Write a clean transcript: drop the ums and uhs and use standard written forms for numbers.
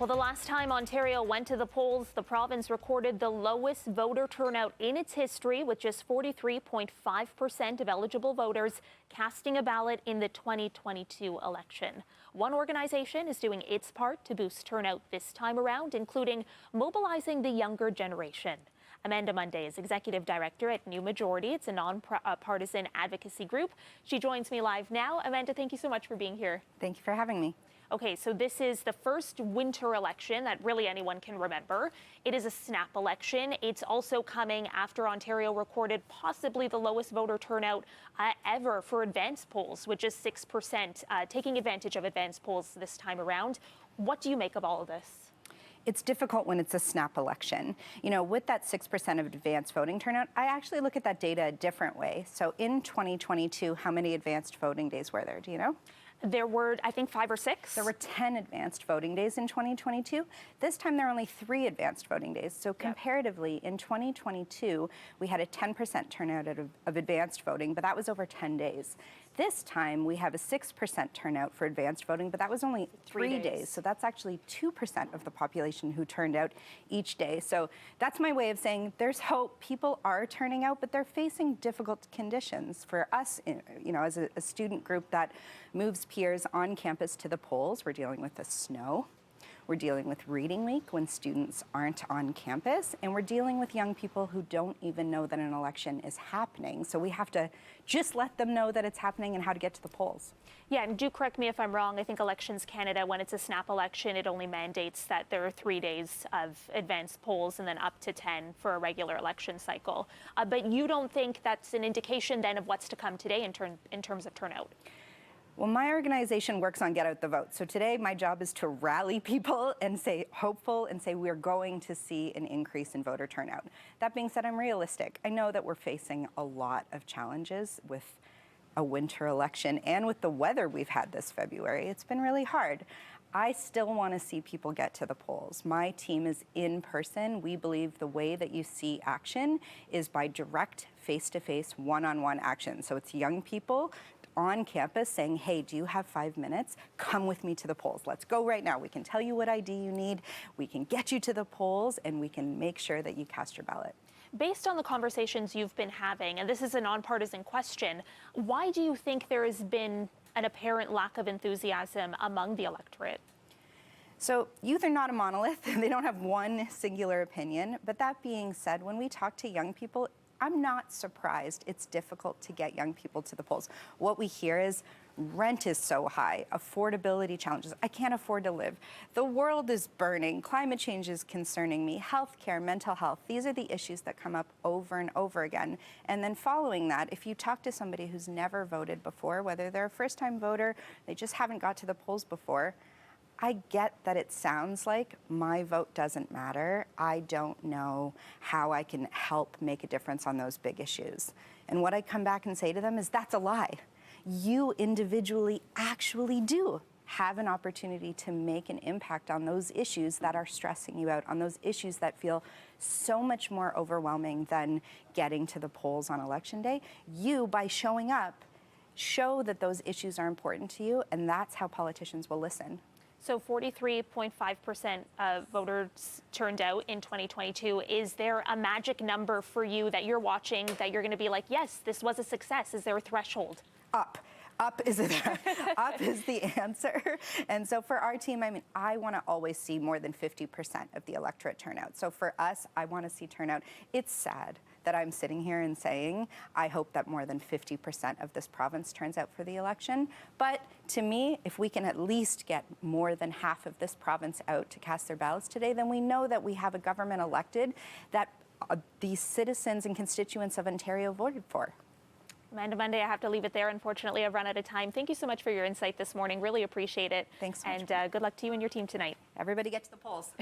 Well, the last time Ontario went to the polls, the province recorded the lowest voter turnout in its history, with just 43.5% of eligible voters casting a ballot in the 2022 election. One organization is doing its part to boost turnout this time around, including mobilizing the younger generation. Amanda Munday is executive director at New Majority. It's a non-partisan advocacy group. She joins me live now. Amanda, thank you so much for being here. Thank you for having me. Okay, so this is the first winter election that really anyone can remember. It is a snap election. It's also coming after Ontario recorded possibly the lowest voter turnout ever for advanced polls, with just 6% taking advantage of advanced polls this time around. What do you make of all of this? It's difficult when it's a snap election. You know, with that 6% of advanced voting turnout, I actually look at that data a different way. So in 2022, how many advanced voting days were there? Do you know? There were, I think, 5 or 6. There were 10 advanced voting days in 2022. This time there are only 3 advanced voting days. So comparatively, in 2022, we had a 10% turnout of advanced voting, but that was over 10 days. This time we have a 6% turnout for advanced voting, but that was only 3 days. So that's actually 2% of the population who turned out each day. So that's my way of saying there's hope. People are turning out, but they're facing difficult conditions. For us, you know, as a student group that moves peers on campus to the polls, we're dealing with the snow. We're dealing with reading week when students aren't on campus, and we're dealing with young people who don't even know that an election is happening. So we have to just let them know that it's happening and how to get to the polls. Yeah, and do correct me if I'm wrong. I think Elections Canada, when it's a snap election, it only mandates that there are 3 days of advanced polls and then up to 10 for a regular election cycle. But you don't think that's an indication then of what's to come today in terms of turnout? Well, my organization works on get out the vote. So today my job is to rally people and say hopeful and say we're going to see an increase in voter turnout. That being said, I'm realistic. I know that we're facing a lot of challenges with a winter election and with the weather we've had this February. It's been really hard. I still want to see people get to the polls. My team is in person. We believe the way that you see action is by direct, face-to-face, one-on-one action. So it's young people on campus saying, hey, do you have 5 minutes? Come with me to the polls. Let's go right now. We can tell you what ID you need. We can get you to the polls, and we can make sure that you cast your ballot. Based on the conversations you've been having, and this is a nonpartisan question, why do you think there has been an apparent lack of enthusiasm among the electorate? So youth are not a monolith. They don't have one singular opinion. But that being said, when we talk to young people, I'm not surprised it's difficult to get young people to the polls. What we hear is rent is so high, affordability challenges, I can't afford to live, the world is burning, climate change is concerning me, healthcare, mental health, these are the issues that come up over and over again. And then following that, if you talk to somebody who's never voted before, whether they're a first-time voter, they just haven't got to the polls before, I get that it sounds like my vote doesn't matter. I don't know how I can help make a difference on those big issues. And what I come back and say to them is that's a lie. You individually actually do have an opportunity to make an impact on those issues that are stressing you out, on those issues that feel so much more overwhelming than getting to the polls on Election Day. You, by showing up, show that those issues are important to you, and that's how politicians will listen. So 43.5% of voters turned out in 2022. Is there a magic number for you that you're watching that you're going to be like, yes, this was a success? Is there a threshold? Up is the answer. And so for our team, I mean, I want to always see more than 50% of the electorate turnout. So for us, I want to see turnout. It's sad that I'm sitting here and saying, I hope that more than 50% of this province turns out for the election. But to me, if we can at least get more than half of this province out to cast their ballots today, then we know that we have a government elected that the citizens and constituents of Ontario voted for. Amanda Munday, I have to leave it there. Unfortunately, I've run out of time. Thank you so much for your insight this morning. Really appreciate it. Thanks so much. And good luck to you and your team tonight. Everybody get to the polls.